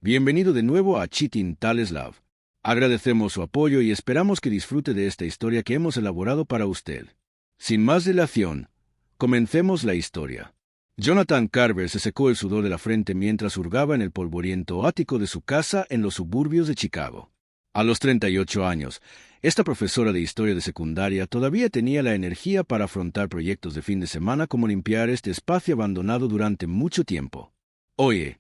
Bienvenido de nuevo a Cheating Tales Love. Agradecemos su apoyo y esperamos que disfrute de esta historia que hemos elaborado para usted. Sin más dilación, comencemos la historia. Jonathan Carver se secó el sudor de la frente mientras hurgaba en el polvoriento ático de su casa en los suburbios de Chicago. A los 38 años, esta profesora de historia de secundaria todavía tenía la energía para afrontar proyectos de fin de semana como limpiar este espacio abandonado durante mucho tiempo. «Oye,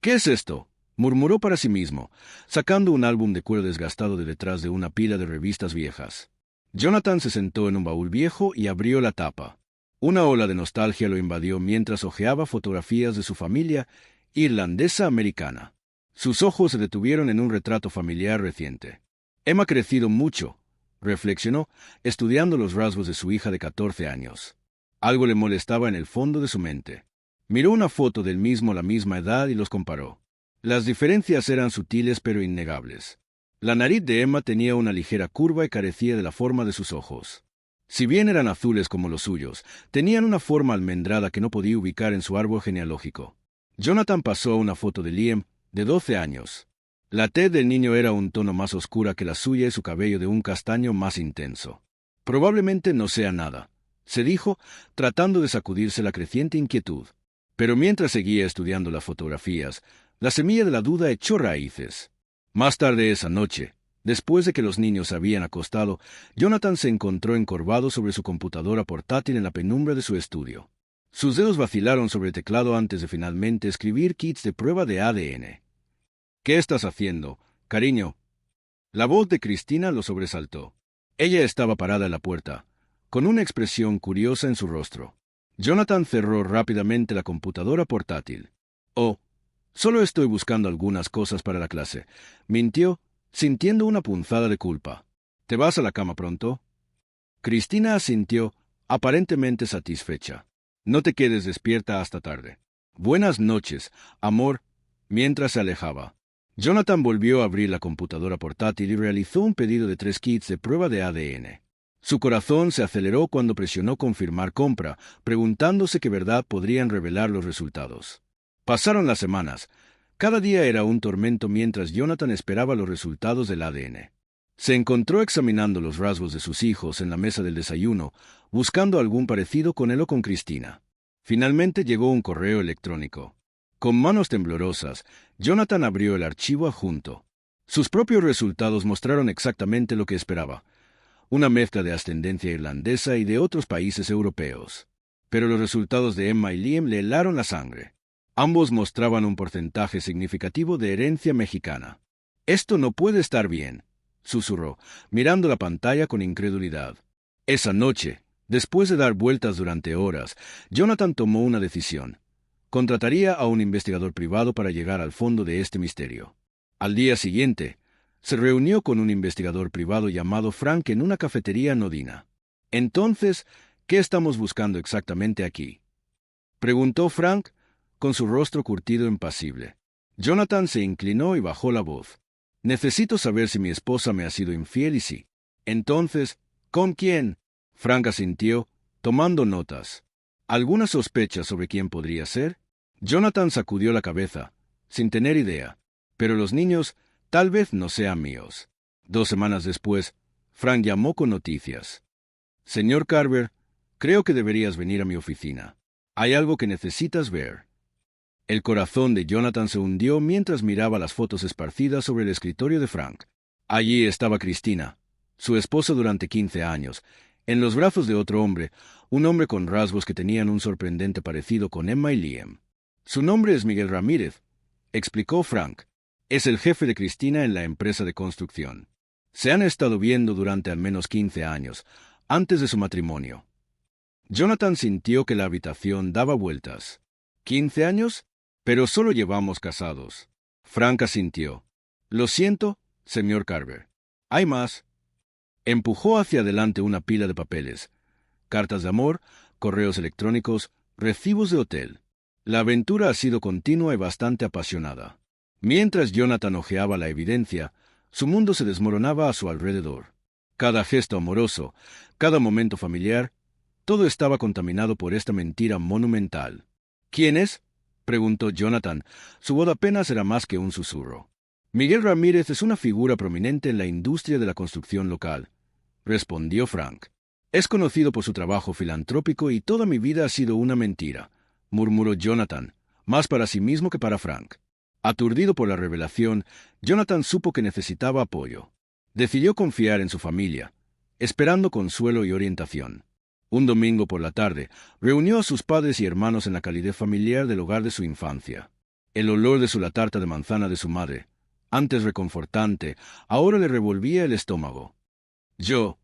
¿qué es esto?», murmuró para sí mismo, sacando un álbum de cuero desgastado de detrás de una pila de revistas viejas. Jonathan se sentó en un baúl viejo y abrió la tapa. Una ola de nostalgia lo invadió mientras hojeaba fotografías de su familia irlandesa-americana. Sus ojos se detuvieron en un retrato familiar reciente. «Hemos crecido mucho», reflexionó, estudiando los rasgos de su hija de 14 años. Algo le molestaba en el fondo de su mente. Miró una foto del mismo a la misma edad y los comparó. Las diferencias eran sutiles pero innegables. La nariz de Emma tenía una ligera curva y carecía de la forma de sus ojos. Si bien eran azules como los suyos, tenían una forma almendrada que no podía ubicar en su árbol genealógico. Jonathan pasó a una foto de Liam, de 12 años. La tez del niño era un tono más oscura que la suya y su cabello de un castaño más intenso. «Probablemente no sea nada», se dijo, tratando de sacudirse la creciente inquietud. Pero mientras seguía estudiando las fotografías, la semilla de la duda echó raíces. Más tarde esa noche, después de que los niños se habían acostado, Jonathan se encontró encorvado sobre su computadora portátil en la penumbra de su estudio. Sus dedos vacilaron sobre el teclado antes de finalmente escribir kits de prueba de ADN. «¿Qué estás haciendo, cariño?». La voz de Cristina lo sobresaltó. Ella estaba parada en la puerta, con una expresión curiosa en su rostro. Jonathan cerró rápidamente la computadora portátil. «Oh, solo estoy buscando algunas cosas para la clase», mintió, sintiendo una punzada de culpa. «¿Te vas a la cama pronto?». Cristina asintió, aparentemente satisfecha. «No te quedes despierta hasta tarde». «Buenas noches, amor», mientras se alejaba. Jonathan volvió a abrir la computadora portátil y realizó un pedido de 3 kits de prueba de ADN. Su corazón se aceleró cuando presionó confirmar compra, preguntándose qué verdad podrían revelar los resultados. Pasaron las semanas. Cada día era un tormento mientras Jonathan esperaba los resultados del ADN. Se encontró examinando los rasgos de sus hijos en la mesa del desayuno, buscando algún parecido con él o con Cristina. Finalmente llegó un correo electrónico. Con manos temblorosas, Jonathan abrió el archivo adjunto. Sus propios resultados mostraron exactamente lo que esperaba: una mezcla de ascendencia irlandesa y de otros países europeos. Pero los resultados de Emma y Liam le helaron la sangre. Ambos mostraban un porcentaje significativo de herencia mexicana. «Esto no puede estar bien», susurró, mirando la pantalla con incredulidad. Esa noche, después de dar vueltas durante horas, Jonathan tomó una decisión. Contrataría a un investigador privado para llegar al fondo de este misterio. Al día siguiente, se reunió con un investigador privado llamado Frank en una cafetería nodina. «Entonces, ¿qué estamos buscando exactamente aquí?», preguntó Frank, con su rostro curtido impasible. Jonathan se inclinó y bajó la voz. «Necesito saber si mi esposa me ha sido infiel y sí». «Entonces, ¿con quién?». Frank asintió, tomando notas. «¿Alguna sospecha sobre quién podría ser?». Jonathan sacudió la cabeza, sin tener idea. «Pero los niños tal vez no sean míos». 2 semanas después, Frank llamó con noticias. «Señor Carver, creo que deberías venir a mi oficina. Hay algo que necesitas ver». El corazón de Jonathan se hundió mientras miraba las fotos esparcidas sobre el escritorio de Frank. Allí estaba Cristina, su esposa durante 15 años, en los brazos de otro hombre, un hombre con rasgos que tenían un sorprendente parecido con Emma y Liam. «Su nombre es Miguel Ramírez», explicó Frank. «Es el jefe de Cristina en la empresa de construcción. Se han estado viendo durante al menos 15 años, antes de su matrimonio». Jonathan sintió que la habitación daba vueltas. «¿15 años? Pero solo llevamos casados». Frank asintió. «Lo siento, señor Carver. Hay más». Empujó hacia adelante una pila de papeles: cartas de amor, correos electrónicos, recibos de hotel. La aventura ha sido continua y bastante apasionada. Mientras Jonathan hojeaba la evidencia, su mundo se desmoronaba a su alrededor. Cada gesto amoroso, cada momento familiar, todo estaba contaminado por esta mentira monumental. «¿Quién es?», preguntó Jonathan. Su voz apenas era más que un susurro. Miguel Ramírez es una figura prominente en la industria de la construcción local, respondió Frank. Es conocido por su trabajo filantrópico y toda mi vida ha sido una mentira, murmuró Jonathan, más para sí mismo que para Frank. Aturdido por la revelación, Jonathan supo que necesitaba apoyo. Decidió confiar en su familia, esperando consuelo y orientación. Un domingo por la tarde, reunió a sus padres y hermanos en la calidez familiar del hogar de su infancia. El olor de la tarta de manzana de su madre, antes reconfortante, ahora le revolvía el estómago. Yo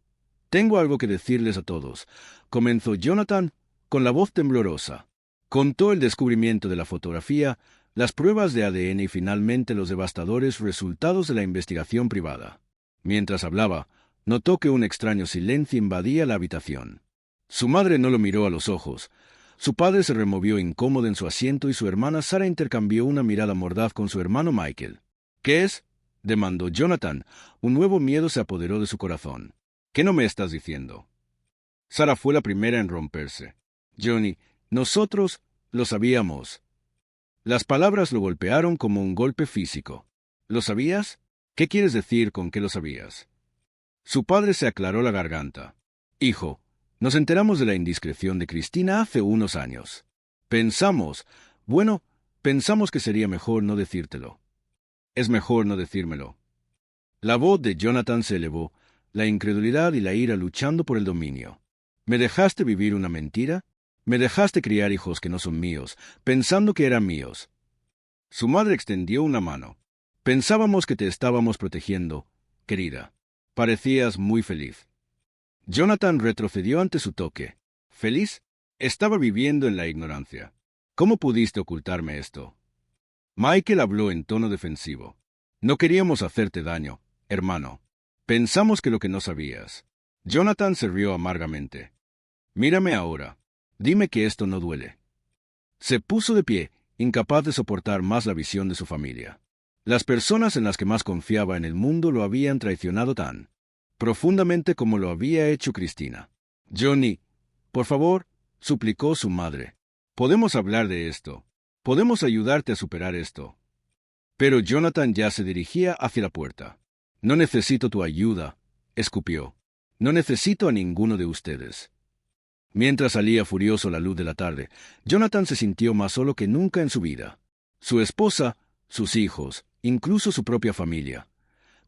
tengo algo que decirles a todos, comenzó Jonathan con la voz temblorosa. Contó el descubrimiento de la fotografía, las pruebas de ADN y finalmente los devastadores resultados de la investigación privada. Mientras hablaba, notó que un extraño silencio invadía la habitación. Su madre no lo miró a los ojos. Su padre se removió incómodo en su asiento y su hermana Sara intercambió una mirada mordaz con su hermano Michael. ¿Qué es?, demandó Jonathan. Un nuevo miedo se apoderó de su corazón. ¿Qué no me estás diciendo? Sara fue la primera en romperse. Johnny, nosotros lo sabíamos. Las palabras lo golpearon como un golpe físico. ¿Lo sabías? ¿Qué quieres decir con que lo sabías? Su padre se aclaró la garganta. Hijo, nos enteramos de la indiscreción de Cristina hace unos años. Pensamos que sería mejor no decírtelo. Es mejor no decírmelo. La voz de Jonathan se elevó, la incredulidad y la ira luchando por el dominio. ¿Me dejaste vivir una mentira? ¿Me dejaste criar hijos que no son míos, pensando que eran míos? Su madre extendió una mano. Pensábamos que te estábamos protegiendo, querida. Parecías muy feliz. Jonathan retrocedió ante su toque. ¿Feliz? Estaba viviendo en la ignorancia. ¿Cómo pudiste ocultarme esto? Michael habló en tono defensivo. No queríamos hacerte daño, hermano. Pensamos que lo que no sabías. Jonathan se rió amargamente. Mírame ahora. Dime que esto no duele. Se puso de pie, incapaz de soportar más la visión de su familia. Las personas en las que más confiaba en el mundo lo habían traicionado tan profundamente como lo había hecho Cristina. Johnny, por favor, suplicó su madre. Podemos hablar de esto. Podemos ayudarte a superar esto. Pero Jonathan ya se dirigía hacia la puerta. No necesito tu ayuda, escupió. No necesito a ninguno de ustedes. Mientras salía furioso la luz de la tarde, Jonathan se sintió más solo que nunca en su vida. Su esposa, sus hijos, incluso su propia familia.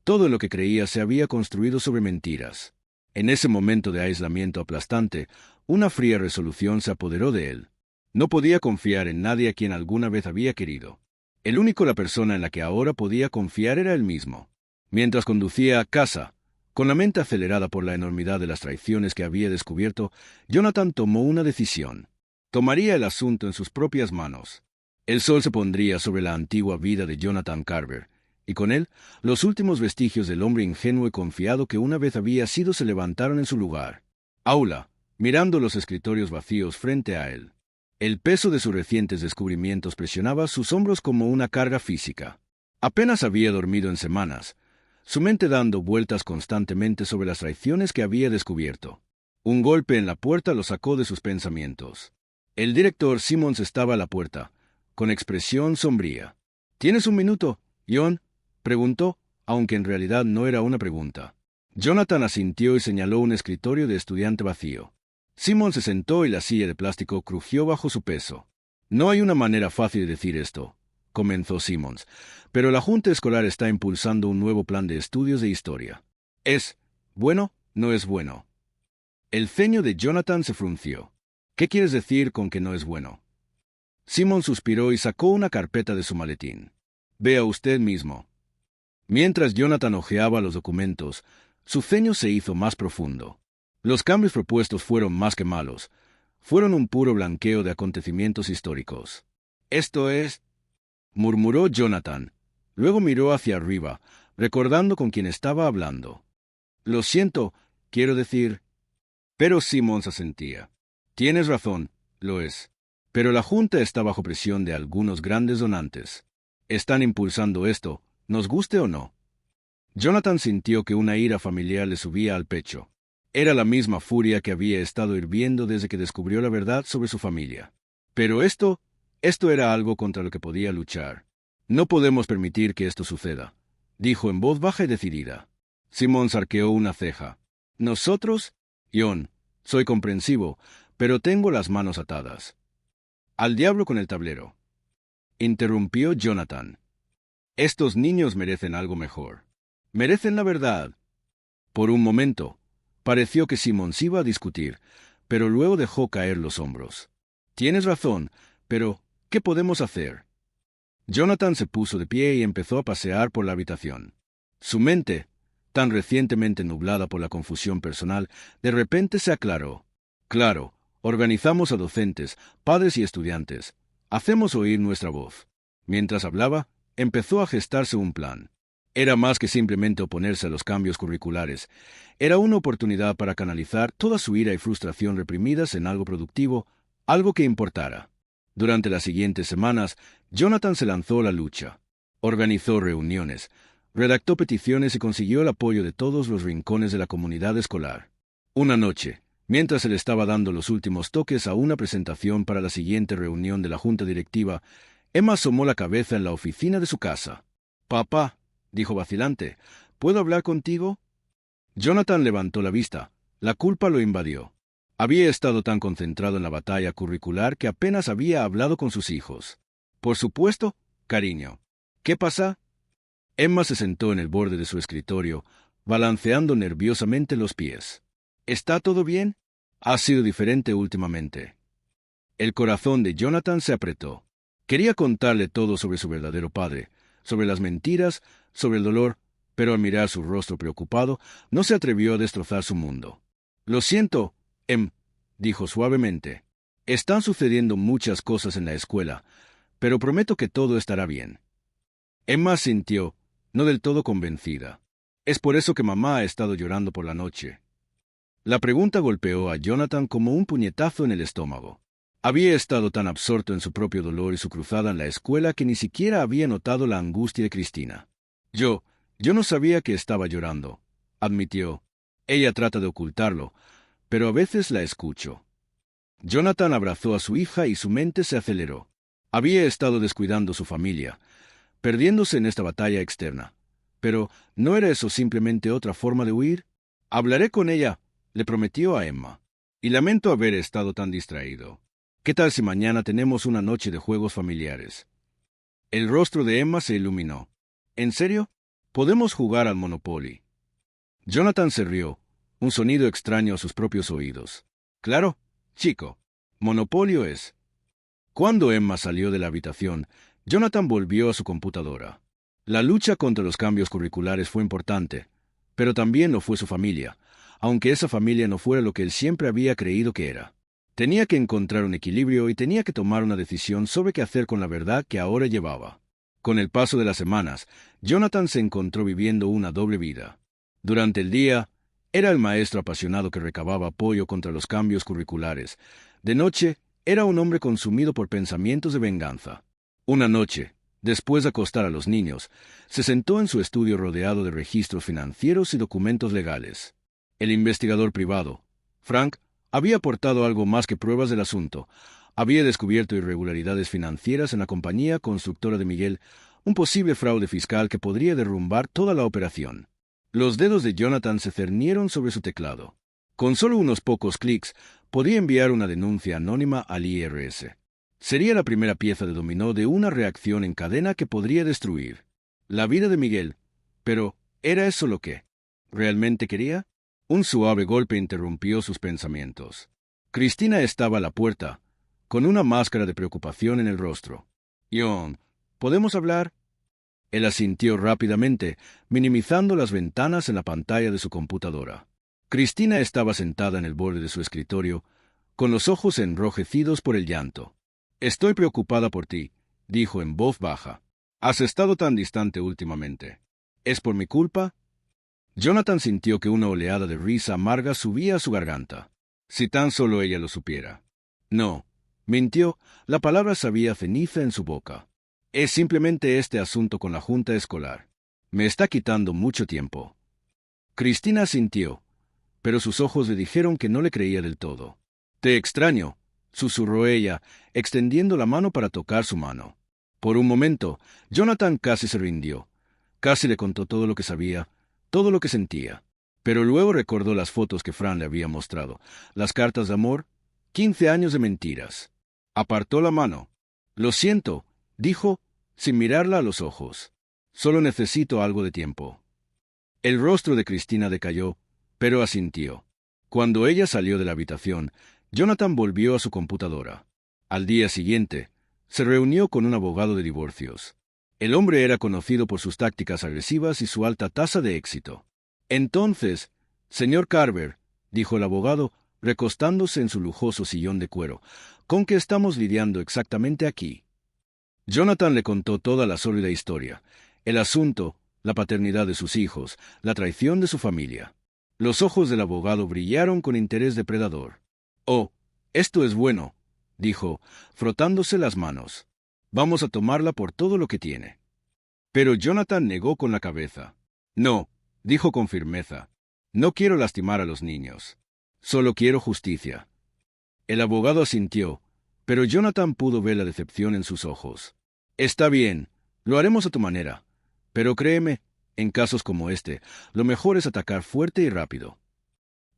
Todo lo que creía se había construido sobre mentiras. En ese momento de aislamiento aplastante, una fría resolución se apoderó de él. No podía confiar en nadie a quien alguna vez había querido. La persona en la que ahora podía confiar era él mismo. Mientras conducía a casa, con la mente acelerada por la enormidad de las traiciones que había descubierto, Jonathan tomó una decisión. Tomaría el asunto en sus propias manos. El sol se pondría sobre la antigua vida de Jonathan Carver, y con él, los últimos vestigios del hombre ingenuo y confiado que una vez había sido se levantaron en su lugar. Aula, mirando los escritorios vacíos frente a él. El peso de sus recientes descubrimientos presionaba sus hombros como una carga física. Apenas había dormido en semanas, su mente dando vueltas constantemente sobre las traiciones que había descubierto. Un golpe en la puerta lo sacó de sus pensamientos. El director Simmons estaba a la puerta, con expresión sombría. ¿Tienes un minuto, John?, preguntó, aunque en realidad no era una pregunta. Jonathan asintió y señaló un escritorio de estudiante vacío. Simmons se sentó y la silla de plástico crujió bajo su peso. No hay una manera fácil de decir esto, comenzó Simmons, pero la Junta Escolar está impulsando un nuevo plan de estudios de historia. ¿Es bueno? ¿No es bueno? El ceño de Jonathan se frunció. ¿Qué quieres decir con que no es bueno? Simmons suspiró y sacó una carpeta de su maletín. Vea usted mismo. Mientras Jonathan hojeaba los documentos, su ceño se hizo más profundo. Los cambios propuestos fueron más que malos. Fueron un puro blanqueo de acontecimientos históricos. «Esto es», murmuró Jonathan. Luego miró hacia arriba, recordando con quién estaba hablando. «Lo siento, quiero decir». Pero Simmons asentía. «Tienes razón, lo es. Pero la Junta está bajo presión de algunos grandes donantes. Están impulsando esto, nos guste o no». Jonathan sintió que una ira familiar le subía al pecho. Era la misma furia que había estado hirviendo desde que descubrió la verdad sobre su familia. Pero esto Esto era algo contra lo que podía luchar. No podemos permitir que esto suceda, dijo en voz baja y decidida. Simón arqueó una ceja. ¿Nosotros? John, soy comprensivo, pero tengo las manos atadas. Al diablo con el tablero, interrumpió Jonathan. Estos niños merecen algo mejor. Merecen la verdad. Por un momento, pareció que Simón iba a discutir, pero luego dejó caer los hombros. Tienes razón, pero ¿qué podemos hacer? Jonathan se puso de pie y empezó a pasear por la habitación. Su mente, tan recientemente nublada por la confusión personal, de repente se aclaró. Claro, organizamos a docentes, padres y estudiantes. Hacemos oír nuestra voz. Mientras hablaba, empezó a gestarse un plan. Era más que simplemente oponerse a los cambios curriculares. Era una oportunidad para canalizar toda su ira y frustración reprimidas en algo productivo, algo que importara. Durante las siguientes semanas, Jonathan se lanzó a la lucha. Organizó reuniones, redactó peticiones y consiguió el apoyo de todos los rincones de la comunidad escolar. Una noche, mientras él estaba dando los últimos toques a una presentación para la siguiente reunión de la junta directiva, Emma asomó la cabeza en la oficina de su casa. «Papá», dijo vacilante, «¿puedo hablar contigo?» Jonathan levantó la vista. La culpa lo invadió. Había estado tan concentrado en la batalla curricular que apenas había hablado con sus hijos. «Por supuesto, cariño. ¿Qué pasa?» Emma se sentó en el borde de su escritorio, balanceando nerviosamente los pies. «¿Está todo bien?» «Ha sido diferente últimamente». El corazón de Jonathan se apretó. Quería contarle todo sobre su verdadero padre, sobre las mentiras, sobre el dolor, pero al mirar su rostro preocupado, no se atrevió a destrozar su mundo. «Lo siento, dijo suavemente. «Están sucediendo muchas cosas en la escuela, pero prometo que todo estará bien». Emma sintió, no del todo convencida. «Es por eso que mamá ha estado llorando por la noche». La pregunta golpeó a Jonathan como un puñetazo en el estómago. Había estado tan absorto en su propio dolor y su cruzada en la escuela que ni siquiera había notado la angustia de Cristina. Yo no sabía que estaba llorando», admitió. «Ella trata de ocultarlo, pero a veces la escucho». Jonathan abrazó a su hija y su mente se aceleró. Había estado descuidando su familia, perdiéndose en esta batalla externa. Pero, ¿no era eso simplemente otra forma de huir? «Hablaré con ella», le prometió a Emma. «Y lamento haber estado tan distraído. ¿Qué tal si mañana tenemos una noche de juegos familiares?» El rostro de Emma se iluminó. «¿En serio? Podemos jugar al Monopoly». Jonathan se rió, un sonido extraño a sus propios oídos. «Claro, chico. Monopolio es». Cuando Emma salió de la habitación, Jonathan volvió a su computadora. La lucha contra los cambios curriculares fue importante, pero también lo fue su familia, aunque esa familia no fuera lo que él siempre había creído que era. Tenía que encontrar un equilibrio y tenía que tomar una decisión sobre qué hacer con la verdad que ahora llevaba. Con el paso de las semanas, Jonathan se encontró viviendo una doble vida. Durante el día, era el maestro apasionado que recababa apoyo contra los cambios curriculares. De noche, era un hombre consumido por pensamientos de venganza. Una noche, después de acostar a los niños, se sentó en su estudio rodeado de registros financieros y documentos legales. El investigador privado, Frank, había aportado algo más que pruebas del asunto. Había descubierto irregularidades financieras en la compañía constructora de Miguel, un posible fraude fiscal que podría derrumbar toda la operación. Los dedos de Jonathan se cernieron sobre su teclado. Con solo unos pocos clics, podía enviar una denuncia anónima al IRS. Sería la primera pieza de dominó de una reacción en cadena que podría destruir la vida de Miguel. Pero, ¿era eso lo que realmente quería? Un suave golpe interrumpió sus pensamientos. Cristina estaba a la puerta, con una máscara de preocupación en el rostro. «John, ¿podemos hablar?» Él asintió rápidamente, minimizando las ventanas en la pantalla de su computadora. Cristina estaba sentada en el borde de su escritorio, con los ojos enrojecidos por el llanto. «Estoy preocupada por ti», dijo en voz baja. «Has estado tan distante últimamente. ¿Es por mi culpa?» Jonathan sintió que una oleada de risa amarga subía a su garganta. Si tan solo ella lo supiera. No, mintió, la palabra sabía ceniza en su boca. «Es simplemente este asunto con la junta escolar. Me está quitando mucho tiempo». Cristina asintió, pero sus ojos le dijeron que no le creía del todo. «Te extraño», susurró ella, extendiendo la mano para tocar su mano. Por un momento, Jonathan casi se rindió. Casi le contó todo lo que sabía, todo lo que sentía. Pero luego recordó las fotos que Fran le había mostrado, las cartas de amor, 15 años de mentiras. Apartó la mano. «Lo siento», dijo, sin mirarla a los ojos. «Solo necesito algo de tiempo». El rostro de Cristina decayó, pero asintió. Cuando ella salió de la habitación, Jonathan volvió a su computadora. Al día siguiente, se reunió con un abogado de divorcios. El hombre era conocido por sus tácticas agresivas y su alta tasa de éxito. «Entonces, señor Carver», dijo el abogado, recostándose en su lujoso sillón de cuero, «¿con qué estamos lidiando exactamente aquí?» Jonathan le contó toda la sórdida historia, el asunto, la paternidad de sus hijos, la traición de su familia. Los ojos del abogado brillaron con interés depredador. «Oh, esto es bueno», dijo, frotándose las manos. «Vamos a tomarla por todo lo que tiene». Pero Jonathan negó con la cabeza. «No», dijo con firmeza. «No quiero lastimar a los niños. Solo quiero justicia». El abogado asintió, pero Jonathan pudo ver la decepción en sus ojos. «Está bien, lo haremos a tu manera. Pero créeme, en casos como este, lo mejor es atacar fuerte y rápido».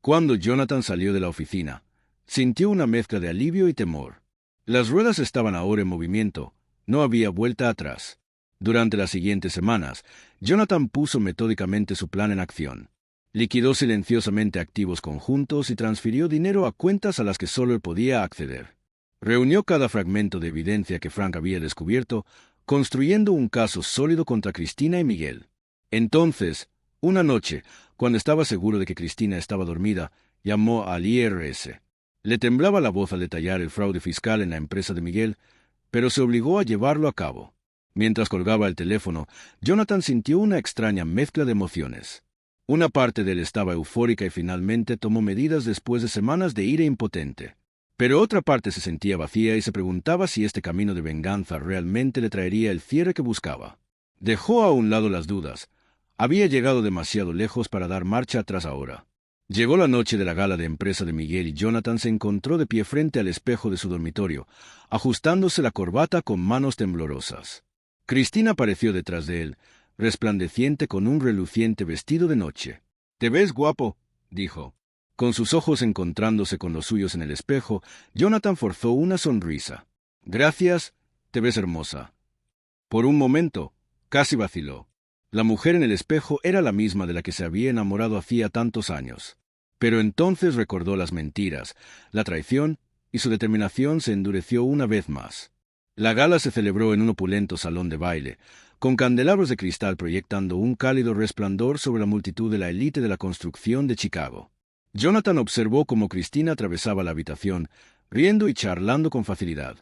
Cuando Jonathan salió de la oficina, sintió una mezcla de alivio y temor. Las ruedas estaban ahora en movimiento, no había vuelta atrás. Durante las siguientes semanas, Jonathan puso metódicamente su plan en acción. Liquidó silenciosamente activos conjuntos y transfirió dinero a cuentas a las que solo él podía acceder. Reunió cada fragmento de evidencia que Frank había descubierto, construyendo un caso sólido contra Cristina y Miguel. Entonces, una noche, cuando estaba seguro de que Cristina estaba dormida, llamó al IRS. Le temblaba la voz al detallar el fraude fiscal en la empresa de Miguel, pero se obligó a llevarlo a cabo. Mientras colgaba el teléfono, Jonathan sintió una extraña mezcla de emociones. Una parte de él estaba eufórica y finalmente tomó medidas después de semanas de ira impotente. Pero otra parte se sentía vacía y se preguntaba si este camino de venganza realmente le traería el cierre que buscaba. Dejó a un lado las dudas. Había llegado demasiado lejos para dar marcha atrás ahora. Llegó la noche de la gala de empresa de Miguel y Jonathan se encontró de pie frente al espejo de su dormitorio, ajustándose la corbata con manos temblorosas. Cristina apareció detrás de él, resplandeciente con un reluciente vestido de noche. «Te ves guapo», dijo. Con sus ojos encontrándose con los suyos en el espejo, Jonathan forzó una sonrisa. «Gracias, te ves hermosa». Por un momento, casi vaciló. La mujer en el espejo era la misma de la que se había enamorado hacía tantos años. Pero entonces recordó las mentiras, la traición, y su determinación se endureció una vez más. La gala se celebró en un opulento salón de baile, con candelabros de cristal proyectando un cálido resplandor sobre la multitud de la élite de la construcción de Chicago. Jonathan observó cómo Cristina atravesaba la habitación, riendo y charlando con facilidad.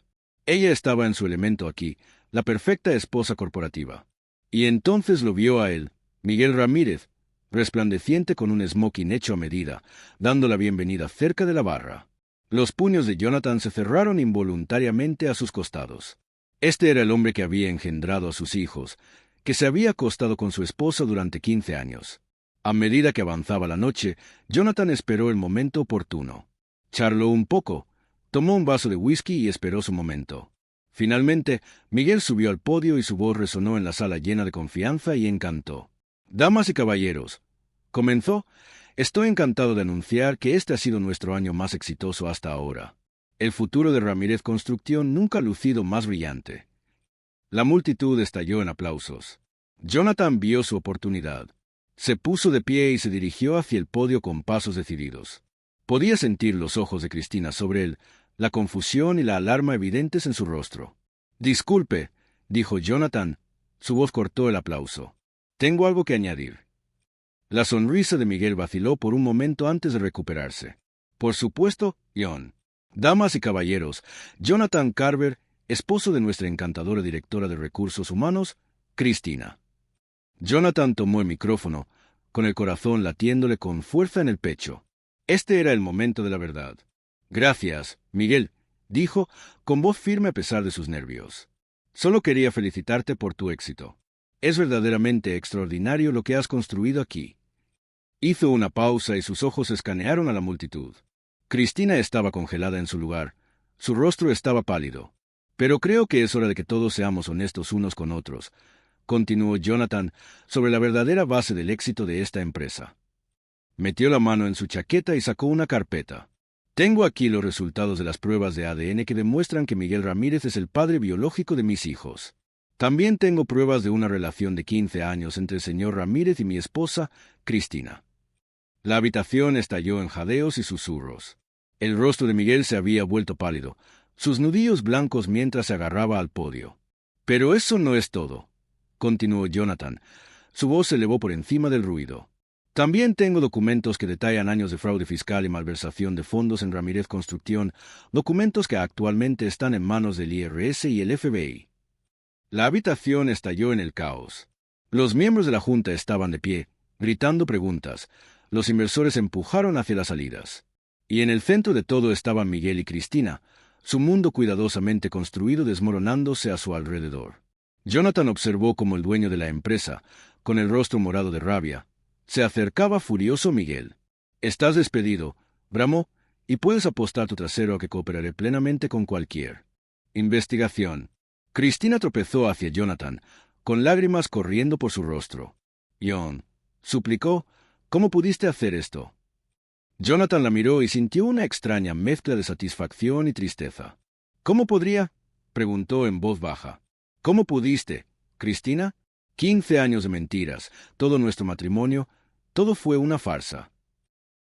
Ella estaba en su elemento aquí, la perfecta esposa corporativa. Y entonces lo vio a él, Miguel Ramírez, resplandeciente con un smoking hecho a medida, dando la bienvenida cerca de la barra. Los puños de Jonathan se cerraron involuntariamente a sus costados. Este era el hombre que había engendrado a sus hijos, que se había acostado con su esposa durante 15 años. A medida que avanzaba la noche, Jonathan esperó el momento oportuno. Charló un poco, tomó un vaso de whisky y esperó su momento. Finalmente, Miguel subió al podio y su voz resonó en la sala llena de confianza y encanto. «Damas y caballeros», comenzó, «estoy encantado de anunciar que este ha sido nuestro año más exitoso hasta ahora. El futuro de Ramírez Construcción nunca ha lucido más brillante». La multitud estalló en aplausos. Jonathan vio su oportunidad. Se puso de pie y se dirigió hacia el podio con pasos decididos. Podía sentir los ojos de Cristina sobre él, la confusión y la alarma evidentes en su rostro. «Disculpe», dijo Jonathan. Su voz cortó el aplauso. «Tengo algo que añadir». La sonrisa de Miguel vaciló por un momento antes de recuperarse. «Por supuesto, John. Damas y caballeros, Jonathan Carver, esposo de nuestra encantadora directora de recursos humanos, Cristina». Jonathan tomó el micrófono, con el corazón latiéndole con fuerza en el pecho. Este era el momento de la verdad. «Gracias, Miguel», dijo, con voz firme a pesar de sus nervios. «Solo quería felicitarte por tu éxito. Es verdaderamente extraordinario lo que has construido aquí». Hizo una pausa y sus ojos escanearon a la multitud. Cristina estaba congelada en su lugar, Su rostro estaba pálido. Pero creo que es hora de que todos seamos honestos unos con otros, continuó Jonathan, sobre la verdadera base del éxito de esta empresa. Metió la mano en su chaqueta y sacó una carpeta. Tengo aquí los resultados de las pruebas de ADN que demuestran que Miguel Ramírez es el padre biológico de mis hijos. También tengo pruebas de una relación de 15 años entre el señor Ramírez y mi esposa, Cristina. La habitación estalló en jadeos y susurros. El rostro de Miguel se había vuelto pálido, sus nudillos blancos mientras se agarraba al podio. Pero eso no es todo, continuó Jonathan. Su voz se elevó por encima del ruido. También tengo documentos que detallan años de fraude fiscal y malversación de fondos en Ramírez Construcción, documentos que actualmente están en manos del IRS y el FBI. La habitación estalló en el caos. Los miembros de la Junta estaban de pie, gritando preguntas. Los inversores empujaron hacia las salidas. Y en el centro de todo estaban Miguel y Cristina, su mundo cuidadosamente construido desmoronándose a su alrededor. Jonathan observó cómo el dueño de la empresa, con el rostro morado de rabia, se acercaba furioso a Miguel. «Estás despedido», bramó, «y puedes apostar tu trasero a que cooperaré plenamente con cualquier investigación». Cristina tropezó hacia Jonathan, con lágrimas corriendo por su rostro. «John», suplicó, «¿cómo pudiste hacer esto?». Jonathan la miró y sintió una extraña mezcla de satisfacción y tristeza. «¿Cómo podría?», preguntó en voz baja. «¿Cómo pudiste, Cristina? 15 años de mentiras, todo nuestro matrimonio, todo fue una farsa».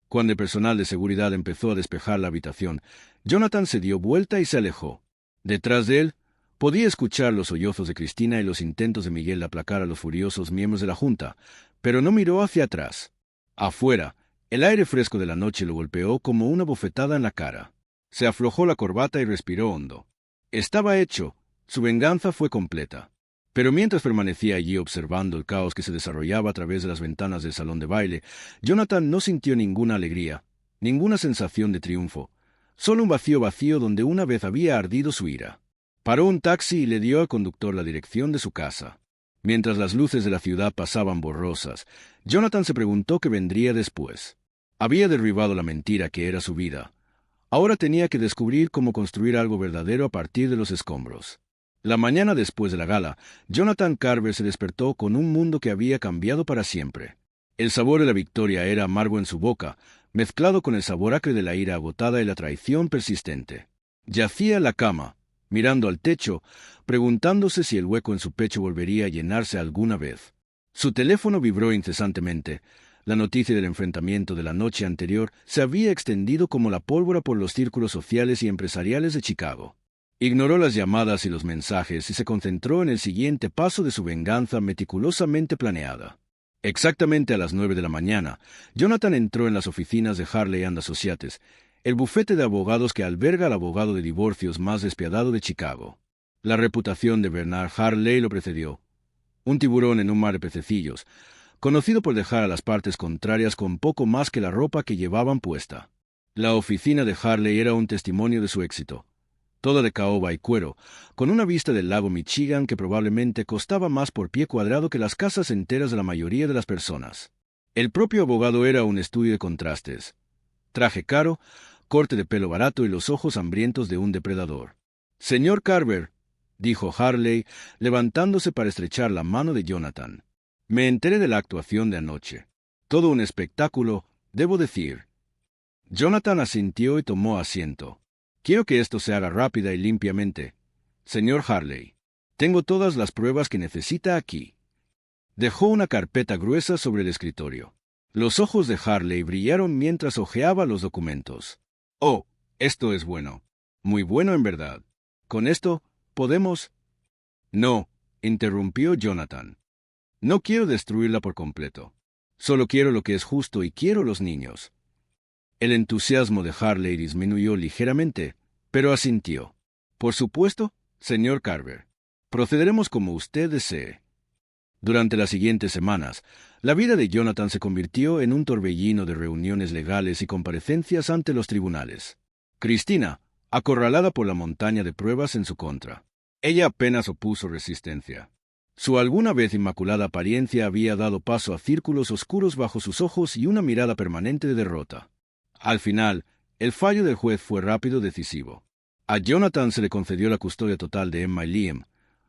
Cuando el personal de seguridad empezó a despejar la habitación, Jonathan se dio vuelta y se alejó. Detrás de él, podía escuchar los sollozos de Cristina y los intentos de Miguel de aplacar a los furiosos miembros de la Junta, pero no miró hacia atrás. Afuera, el aire fresco de la noche lo golpeó como una bofetada en la cara. Se aflojó la corbata y respiró hondo. Estaba hecho, su venganza fue completa. Pero mientras permanecía allí observando el caos que se desarrollaba a través de las ventanas del salón de baile, Jonathan no sintió ninguna alegría, ninguna sensación de triunfo, solo un vacío donde una vez había ardido su ira. Paró un taxi y le dio al conductor la dirección de su casa. Mientras las luces de la ciudad pasaban borrosas, Jonathan se preguntó qué vendría después. Había derribado la mentira que era su vida. Ahora tenía que descubrir cómo construir algo verdadero a partir de los escombros. La mañana después de la gala, Jonathan Carver se despertó con un mundo que había cambiado para siempre. El sabor de la victoria era amargo en su boca, mezclado con el sabor acre de la ira agotada y la traición persistente. Yacía en la cama, mirando al techo, preguntándose si el hueco en su pecho volvería a llenarse alguna vez. Su teléfono vibró incesantemente. La noticia del enfrentamiento de la noche anterior se había extendido como la pólvora por los círculos sociales y empresariales de Chicago. Ignoró las llamadas y los mensajes y se concentró en el siguiente paso de su venganza meticulosamente planeada. Exactamente a las 9 de la mañana, Jonathan entró en las oficinas de Harley & Associates, el bufete de abogados que alberga al abogado de divorcios más despiadado de Chicago. La reputación de Bernard Harley lo precedió. Un tiburón en un mar de pececillos, conocido por dejar a las partes contrarias con poco más que la ropa que llevaban puesta. La oficina de Harley era un testimonio de su éxito. Toda de caoba y cuero, con una vista del lago Michigan que probablemente costaba más por pie cuadrado que las casas enteras de la mayoría de las personas. El propio abogado era un estudio de contrastes. Traje caro, corte de pelo barato y los ojos hambrientos de un depredador. «Señor Carver», dijo Harley, levantándose para estrechar la mano de Jonathan. «Me enteré de la actuación de anoche. Todo un espectáculo, debo decir». Jonathan asintió y tomó asiento. «Quiero que esto se haga rápida y limpiamente. Señor Harley, tengo todas las pruebas que necesita aquí». Dejó una carpeta gruesa sobre el escritorio. Los ojos de Harley brillaron mientras hojeaba los documentos. «Oh, esto es bueno. Muy bueno en verdad. Con esto, podemos...» «No», interrumpió Jonathan. «No quiero destruirla por completo. Solo quiero lo que es justo y quiero los niños». El entusiasmo de Harley disminuyó ligeramente, pero asintió. «Por supuesto, señor Carver. Procederemos como usted desee». Durante las siguientes semanas, la vida de Jonathan se convirtió en un torbellino de reuniones legales y comparecencias ante los tribunales. Cristina, acorralada por la montaña de pruebas en su contra. Ella apenas opuso resistencia. Su alguna vez inmaculada apariencia había dado paso a círculos oscuros bajo sus ojos y una mirada permanente de derrota. Al final, el fallo del juez fue rápido y decisivo. A Jonathan se le concedió la custodia total de Emma y Liam,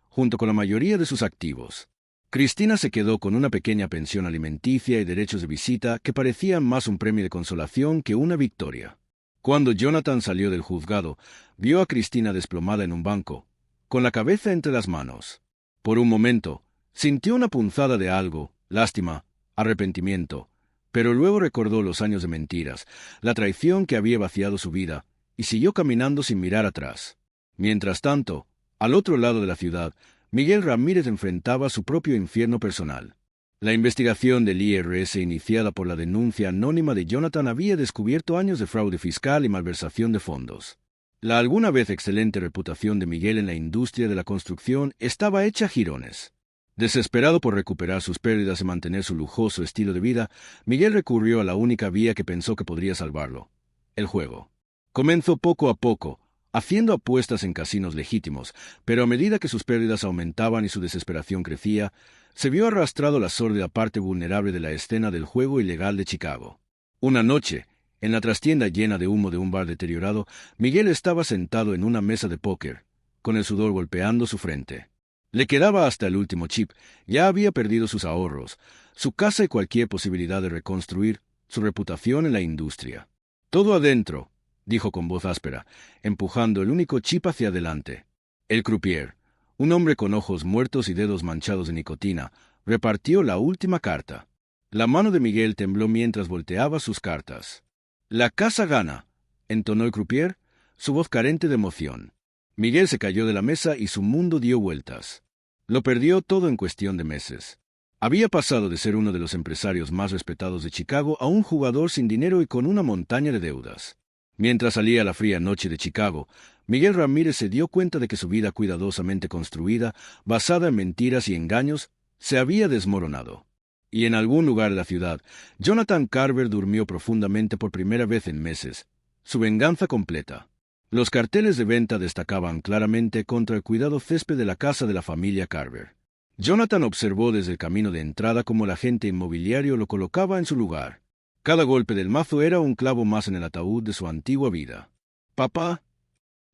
junto con la mayoría de sus activos. Cristina se quedó con una pequeña pensión alimenticia y derechos de visita que parecían más un premio de consolación que una victoria. Cuando Jonathan salió del juzgado, vio a Cristina desplomada en un banco, con la cabeza entre las manos. Por un momento, sintió una punzada de algo, lástima, arrepentimiento, pero luego recordó los años de mentiras, la traición que había vaciado su vida, y siguió caminando sin mirar atrás. Mientras tanto, al otro lado de la ciudad, Miguel Ramírez enfrentaba su propio infierno personal. La investigación del IRS iniciada por la denuncia anónima de Jonathan había descubierto años de fraude fiscal y malversación de fondos. La alguna vez excelente reputación de Miguel en la industria de la construcción estaba hecha jirones. Desesperado por recuperar sus pérdidas y mantener su lujoso estilo de vida, Miguel recurrió a la única vía que pensó que podría salvarlo: el juego. Comenzó poco a poco, haciendo apuestas en casinos legítimos, pero a medida que sus pérdidas aumentaban y su desesperación crecía, se vio arrastrado a la sórdida parte vulnerable de la escena del juego ilegal de Chicago. Una noche, en la trastienda llena de humo de un bar deteriorado, Miguel estaba sentado en una mesa de póker, con el sudor golpeando su frente. Le quedaba hasta el último chip, ya había perdido sus ahorros, su casa y cualquier posibilidad de reconstruir su reputación en la industria. «Todo adentro», dijo con voz áspera, empujando el único chip hacia adelante. El croupier, un hombre con ojos muertos y dedos manchados de nicotina, repartió la última carta. La mano de Miguel tembló mientras volteaba sus cartas. «La casa gana», entonó el croupier, su voz carente de emoción. Miguel se cayó de la mesa y su mundo dio vueltas. Lo perdió todo en cuestión de meses. Había pasado de ser uno de los empresarios más respetados de Chicago a un jugador sin dinero y con una montaña de deudas. Mientras salía la fría noche de Chicago, Miguel Ramírez se dio cuenta de que su vida cuidadosamente construida, basada en mentiras y engaños, se había desmoronado. Y en algún lugar de la ciudad, Jonathan Carver durmió profundamente por primera vez en meses, su venganza completa. Los carteles de venta destacaban claramente contra el cuidado césped de la casa de la familia Carver. Jonathan observó desde el camino de entrada cómo el agente inmobiliario lo colocaba en su lugar. Cada golpe del mazo era un clavo más en el ataúd de su antigua vida. «Papá».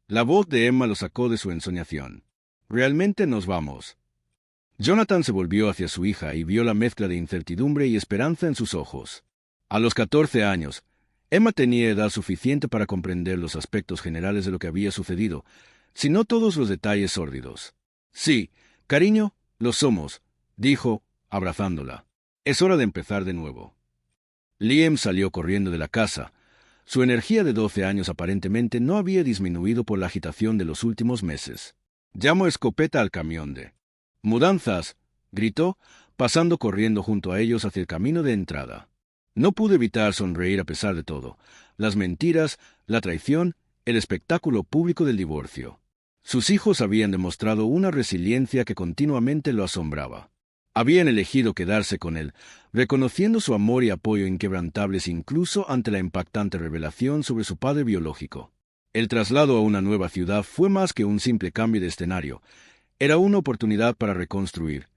La voz de Emma lo sacó de su ensoñación. «¿Realmente nos vamos?» Jonathan se volvió hacia su hija y vio la mezcla de incertidumbre y esperanza en sus ojos. A los 14 años, Emma tenía edad suficiente para comprender los aspectos generales de lo que había sucedido, si no todos los detalles sórdidos. «Sí, cariño, lo somos», dijo, abrazándola. «Es hora de empezar de nuevo». Liam salió corriendo de la casa. Su energía de 12 años aparentemente no había disminuido por la agitación de los últimos meses. «Llamo escopeta al camión de mudanzas», gritó, pasando corriendo junto a ellos hacia el camino de entrada. No pudo evitar sonreír a pesar de todo: las mentiras, la traición, el espectáculo público del divorcio. Sus hijos habían demostrado una resiliencia que continuamente lo asombraba. Habían elegido quedarse con él, reconociendo su amor y apoyo inquebrantables incluso ante la impactante revelación sobre su padre biológico. El traslado a una nueva ciudad fue más que un simple cambio de escenario. Era una oportunidad para reconstruir,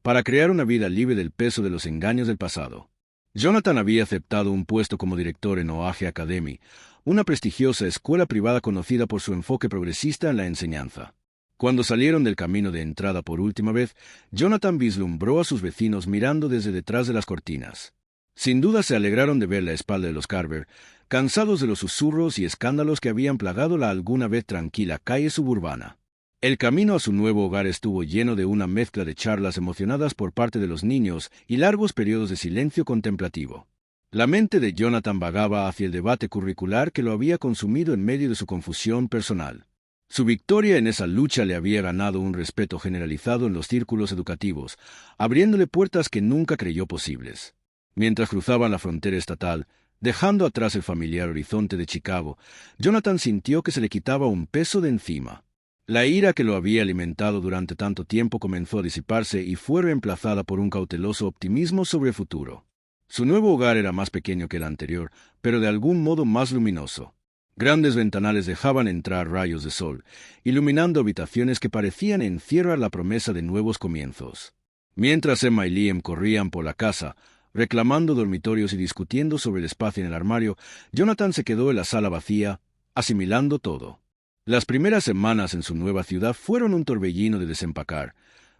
para crear una vida libre del peso de los engaños del pasado. Jonathan había aceptado un puesto como director en Oage Academy, una prestigiosa escuela privada conocida por su enfoque progresista en la enseñanza. Cuando salieron del camino de entrada por última vez, Jonathan vislumbró a sus vecinos mirando desde detrás de las cortinas. Sin duda se alegraron de ver la espalda de los Carver, cansados de los susurros y escándalos que habían plagado la alguna vez tranquila calle suburbana. El camino a su nuevo hogar estuvo lleno de una mezcla de charlas emocionadas por parte de los niños y largos periodos de silencio contemplativo. La mente de Jonathan vagaba hacia el debate curricular que lo había consumido en medio de su confusión personal. Su victoria en esa lucha le había ganado un respeto generalizado en los círculos educativos, abriéndole puertas que nunca creyó posibles. Mientras cruzaban la frontera estatal, dejando atrás el familiar horizonte de Chicago, Jonathan sintió que se le quitaba un peso de encima. La ira que lo había alimentado durante tanto tiempo comenzó a disiparse y fue reemplazada por un cauteloso optimismo sobre el futuro. Su nuevo hogar era más pequeño que el anterior, pero de algún modo más luminoso. Grandes ventanales dejaban entrar rayos de sol, iluminando habitaciones que parecían encierrar la promesa de nuevos comienzos. Mientras Emma y Liam corrían por la casa, reclamando dormitorios y discutiendo sobre el espacio en el armario, Jonathan se quedó en la sala vacía, asimilando todo. Las primeras semanas en su nueva ciudad fueron un torbellino de desempacar,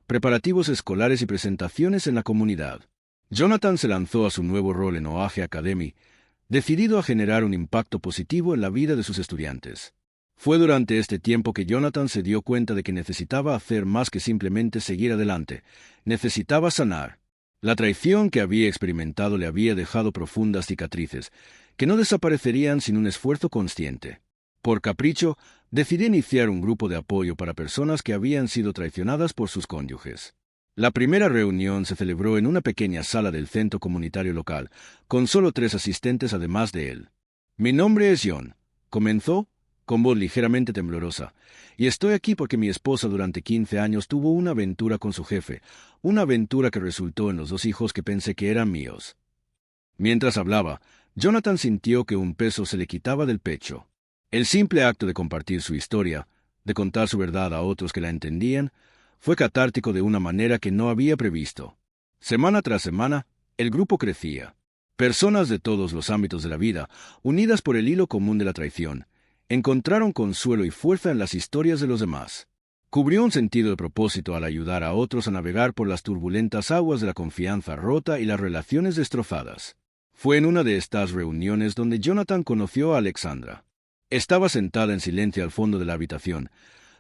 preparativos escolares y presentaciones en la comunidad. Jonathan se lanzó a su nuevo rol en Oahe Academy, decidido a generar un impacto positivo en la vida de sus estudiantes. Fue durante este tiempo que Jonathan se dio cuenta de que necesitaba hacer más que simplemente seguir adelante, necesitaba sanar. La traición que había experimentado le había dejado profundas cicatrices, que no desaparecerían sin un esfuerzo consciente. Por capricho, decidió iniciar un grupo de apoyo para personas que habían sido traicionadas por sus cónyuges. La primera reunión se celebró en una pequeña sala del centro comunitario local, con solo 3 asistentes además de él. «Mi nombre es John», comenzó, con voz ligeramente temblorosa, «y estoy aquí porque mi esposa durante 15 años tuvo una aventura con su jefe, una aventura que resultó en los 2 hijos que pensé que eran míos». Mientras hablaba, Jonathan sintió que un peso se le quitaba del pecho. El simple acto de compartir su historia, de contar su verdad a otros que la entendían, fue catártico de una manera que no había previsto. Semana tras semana, el grupo crecía. Personas de todos los ámbitos de la vida, unidas por el hilo común de la traición, encontraron consuelo y fuerza en las historias de los demás. Cubrió un sentido de propósito al ayudar a otros a navegar por las turbulentas aguas de la confianza rota y las relaciones destrozadas. Fue en una de estas reuniones donde Jonathan conoció a Alexandra. Estaba sentada en silencio al fondo de la habitación.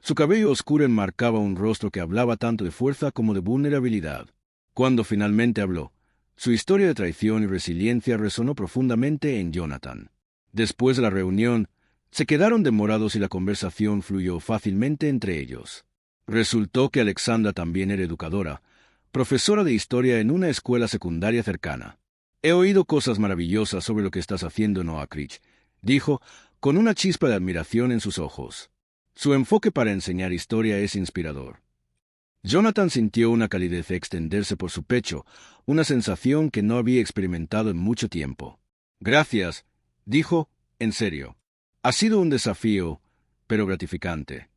Su cabello oscuro enmarcaba un rostro que hablaba tanto de fuerza como de vulnerabilidad. Cuando finalmente habló, su historia de traición y resiliencia resonó profundamente en Jonathan. Después de la reunión, se quedaron demorados y la conversación fluyó fácilmente entre ellos. Resultó que Alexandra también era educadora, profesora de historia en una escuela secundaria cercana. «He oído cosas maravillosas sobre lo que estás haciendo en Oak Ridge», dijo, con una chispa de admiración en sus ojos. Su enfoque para enseñar historia es inspirador. Jonathan sintió una calidez extenderse por su pecho, una sensación que no había experimentado en mucho tiempo. «Gracias», dijo, en serio. «Ha sido un desafío, pero gratificante».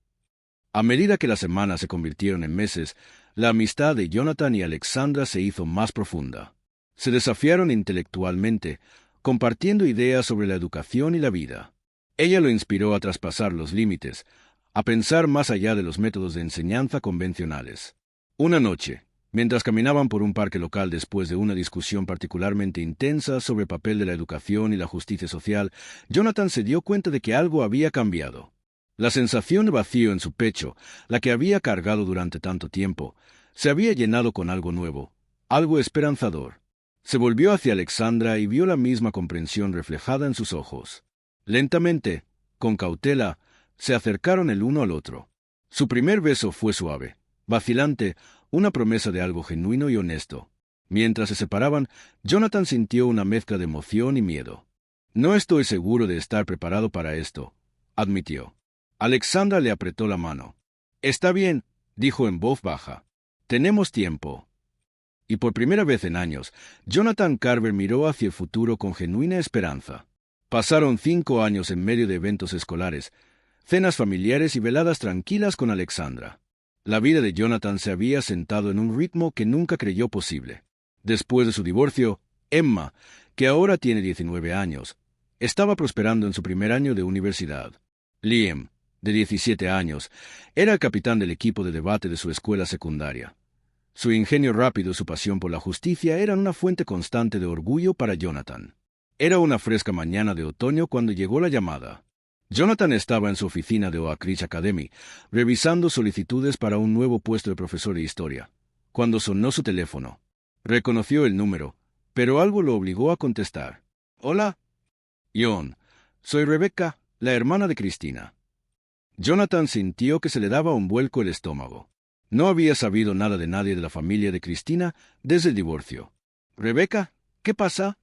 A medida que las semanas se convirtieron en meses, la amistad de Jonathan y Alexandra se hizo más profunda. Se desafiaron intelectualmente, compartiendo ideas sobre la educación y la vida. Ella lo inspiró a traspasar los límites, a pensar más allá de los métodos de enseñanza convencionales. Una noche, mientras caminaban por un parque local después de una discusión particularmente intensa sobre el papel de la educación y la justicia social, Jonathan se dio cuenta de que algo había cambiado. La sensación de vacío en su pecho, la que había cargado durante tanto tiempo, se había llenado con algo nuevo, algo esperanzador. Se volvió hacia Alexandra y vio la misma comprensión reflejada en sus ojos. Lentamente, con cautela, se acercaron el uno al otro. Su primer beso fue suave, vacilante, una promesa de algo genuino y honesto. Mientras se separaban, Jonathan sintió una mezcla de emoción y miedo. «No estoy seguro de estar preparado para esto», admitió. Alexandra le apretó la mano. «Está bien», dijo en voz baja. «Tenemos tiempo». Y por primera vez en años, Jonathan Carver miró hacia el futuro con genuina esperanza. Pasaron 5 años en medio de eventos escolares, cenas familiares y veladas tranquilas con Alexandra. La vida de Jonathan se había sentado en un ritmo que nunca creyó posible. Después de su divorcio, Emma, que ahora tiene 19 años, estaba prosperando en su primer año de universidad. Liam, de 17 años, era el capitán del equipo de debate de su escuela secundaria. Su ingenio rápido y su pasión por la justicia eran una fuente constante de orgullo para Jonathan. Era una fresca mañana de otoño cuando llegó la llamada. Jonathan estaba en su oficina de Oak Ridge Academy, revisando solicitudes para un nuevo puesto de profesor de historia, cuando sonó su teléfono. Reconoció el número, pero algo lo obligó a contestar. «Hola». «John, soy Rebecca, la hermana de Cristina». Jonathan sintió que se le daba un vuelco el estómago. No había sabido nada de nadie de la familia de Cristina desde el divorcio. «Rebecca, ¿qué pasa?»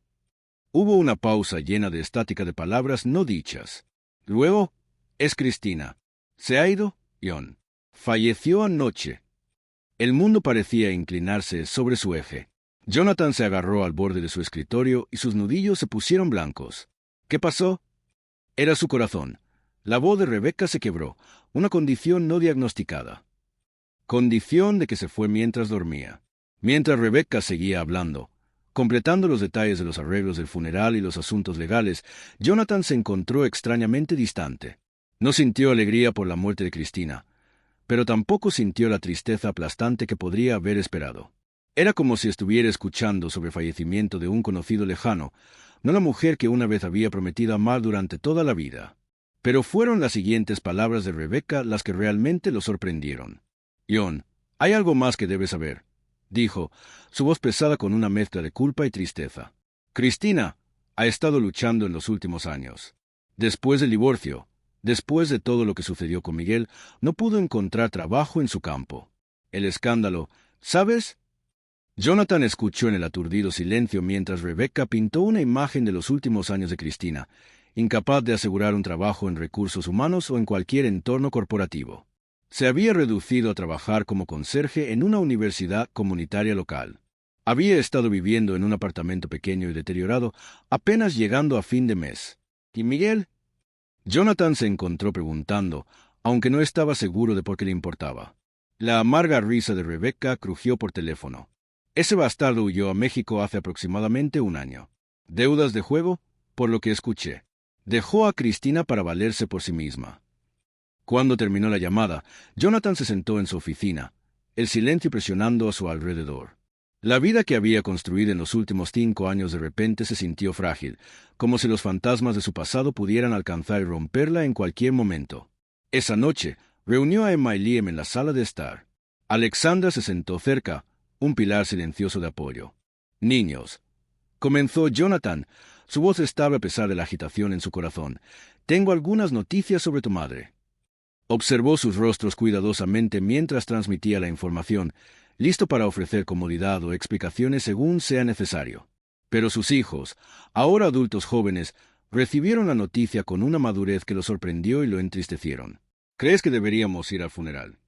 Hubo una pausa llena de estática de palabras no dichas. Luego, «Es Cristina. ¿Se ha ido, John? Falleció anoche». El mundo parecía inclinarse sobre su eje. Jonathan se agarró al borde de su escritorio y sus nudillos se pusieron blancos. «¿Qué pasó?» Era su corazón. La voz de Rebecca se quebró, una condición no diagnosticada. Condición de que se fue mientras dormía. Mientras Rebecca seguía hablando, completando los detalles de los arreglos del funeral y los asuntos legales, Jonathan se encontró extrañamente distante. No sintió alegría por la muerte de Cristina, pero tampoco sintió la tristeza aplastante que podría haber esperado. Era como si estuviera escuchando sobre el fallecimiento de un conocido lejano, no la mujer que una vez había prometido amar durante toda la vida. Pero fueron las siguientes palabras de Rebeca las que realmente lo sorprendieron. John, hay algo más que debes saber, dijo, su voz pesada con una mezcla de culpa y tristeza. Cristina ha estado luchando en los últimos años. Después del divorcio, después de todo lo que sucedió con Miguel, no pudo encontrar trabajo en su campo. El escándalo, ¿sabes? Jonathan escuchó en el aturdido silencio mientras Rebeca pintó una imagen de los últimos años de Cristina, incapaz de asegurar un trabajo en recursos humanos o en cualquier entorno corporativo. Se había reducido a trabajar como conserje en una universidad comunitaria local. Había estado viviendo en un apartamento pequeño y deteriorado, apenas llegando a fin de mes. ¿Y Miguel? Jonathan se encontró preguntando, aunque no estaba seguro de por qué le importaba. La amarga risa de Rebeca crujió por teléfono. Ese bastardo huyó a México hace aproximadamente un año. ¿Deudas de juego? Por lo que escuché. Dejó a Cristina para valerse por sí misma. Cuando terminó la llamada, Jonathan se sentó en su oficina, el silencio presionando a su alrededor. La vida que había construido en los últimos 5 años de repente se sintió frágil, como si los fantasmas de su pasado pudieran alcanzar y romperla en cualquier momento. Esa noche, reunió a Emma y Liam en la sala de estar. Alexandra se sentó cerca, un pilar silencioso de apoyo. «Niños», comenzó Jonathan. Su voz estaba a pesar de la agitación en su corazón. «Tengo algunas noticias sobre tu madre». Observó sus rostros cuidadosamente mientras transmitía la información, listo para ofrecer comodidad o explicaciones según sea necesario. Pero sus hijos, ahora adultos jóvenes, recibieron la noticia con una madurez que lo sorprendió y lo entristecieron. «¿Crees que deberíamos ir al funeral?»,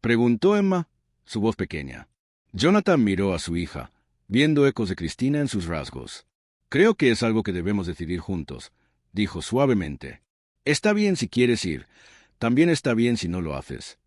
preguntó Emma, su voz pequeña. Jonathan miró a su hija, viendo ecos de Cristina en sus rasgos. «Creo que es algo que debemos decidir juntos», dijo suavemente. «Está bien si quieres ir, también está bien si no lo haces».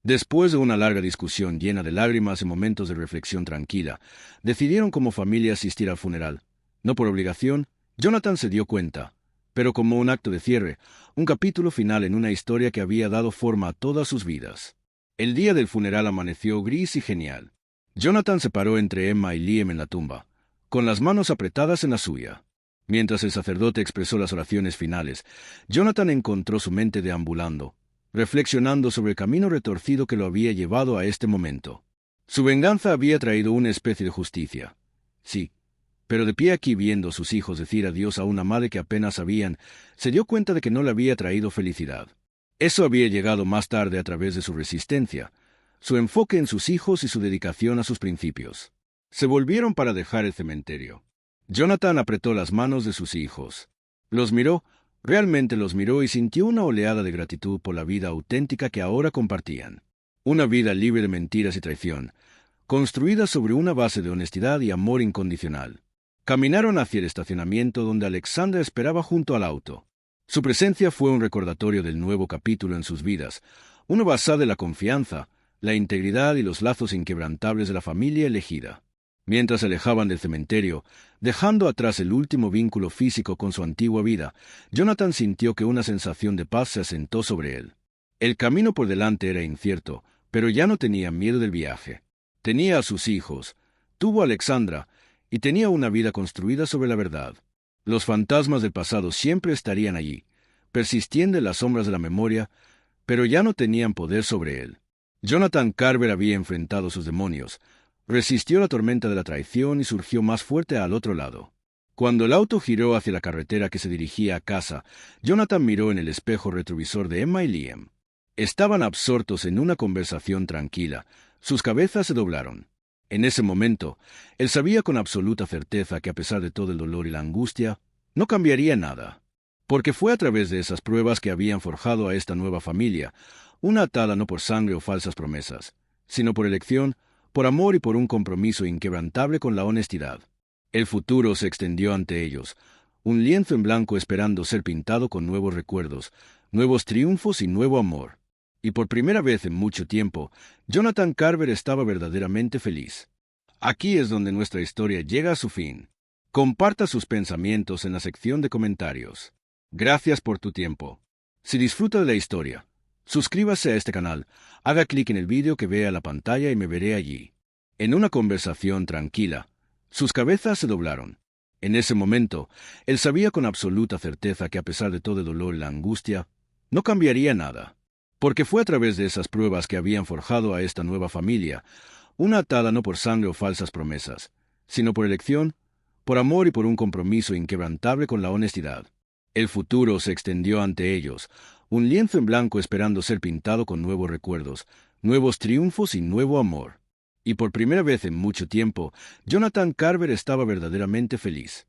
Después de una larga discusión llena de lágrimas y momentos de reflexión tranquila, decidieron como familia asistir al funeral. No por obligación, Jonathan se dio cuenta, pero como un acto de cierre, un capítulo final en una historia que había dado forma a todas sus vidas. El día del funeral amaneció gris y genial. Jonathan se paró entre Emma y Liam en la tumba, con las manos apretadas en la suya. Mientras el sacerdote expresó las oraciones finales, Jonathan encontró su mente deambulando, reflexionando sobre el camino retorcido que lo había llevado a este momento. Su venganza había traído una especie de justicia. Sí, pero de pie aquí viendo a sus hijos decir adiós a una madre que apenas sabían, se dio cuenta de que no le había traído felicidad. Eso había llegado más tarde a través de su resistencia, su enfoque en sus hijos y su dedicación a sus principios. Se volvieron para dejar el cementerio. Jonathan apretó las manos de sus hijos. Los miró, realmente los miró y sintió una oleada de gratitud por la vida auténtica que ahora compartían. Una vida libre de mentiras y traición, construida sobre una base de honestidad y amor incondicional. Caminaron hacia el estacionamiento donde Alexandra esperaba junto al auto. Su presencia fue un recordatorio del nuevo capítulo en sus vidas, uno basado en la confianza, la integridad y los lazos inquebrantables de la familia elegida. Mientras se alejaban del cementerio, dejando atrás el último vínculo físico con su antigua vida, Jonathan sintió que una sensación de paz se asentó sobre él. El camino por delante era incierto, pero ya no tenía miedo del viaje. Tenía a sus hijos, tuvo a Alexandra, y tenía una vida construida sobre la verdad. Los fantasmas del pasado siempre estarían allí, persistiendo en las sombras de la memoria, pero ya no tenían poder sobre él. Jonathan Carver había enfrentado sus demonios, resistió la tormenta de la traición y surgió más fuerte al otro lado. Cuando el auto giró hacia la carretera que se dirigía a casa, Jonathan miró en el espejo retrovisor de Emma y Liam. Estaban absortos en una conversación tranquila, sus cabezas se doblaron. En ese momento, él sabía con absoluta certeza que a pesar de todo el dolor y la angustia, no cambiaría nada. Porque fue a través de esas pruebas que habían forjado a esta nueva familia, una atada no por sangre o falsas promesas, sino por elección, por amor y por un compromiso inquebrantable con la honestidad. El futuro se extendió ante ellos, un lienzo en blanco esperando ser pintado con nuevos recuerdos, nuevos triunfos y nuevo amor. Y por primera vez en mucho tiempo, Jonathan Carver estaba verdaderamente feliz. Aquí es donde nuestra historia llega a su fin. Comparta sus pensamientos en la sección de comentarios. Gracias por tu tiempo. Si disfruta de la historia, suscríbase a este canal, haga clic en el vídeo que vea la pantalla y me veré allí. En una conversación tranquila, sus cabezas se doblaron. En ese momento, él sabía con absoluta certeza que a pesar de todo el dolor y la angustia, no cambiaría nada. Porque fue a través de esas pruebas que habían forjado a esta nueva familia, una atada no por sangre o falsas promesas, sino por elección, por amor y por un compromiso inquebrantable con la honestidad. El futuro se extendió ante ellos, un lienzo en blanco esperando ser pintado con nuevos recuerdos, nuevos triunfos y nuevo amor. Y por primera vez en mucho tiempo, Jonathan Carver estaba verdaderamente feliz.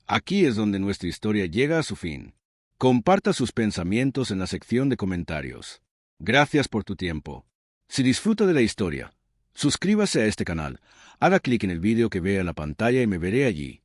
Aquí es donde nuestra historia llega a su fin. Comparta sus pensamientos en la sección de comentarios. Gracias por tu tiempo. Si disfruta de la historia, suscríbase a este canal, haga clic en el vídeo que vea la pantalla y me veré allí.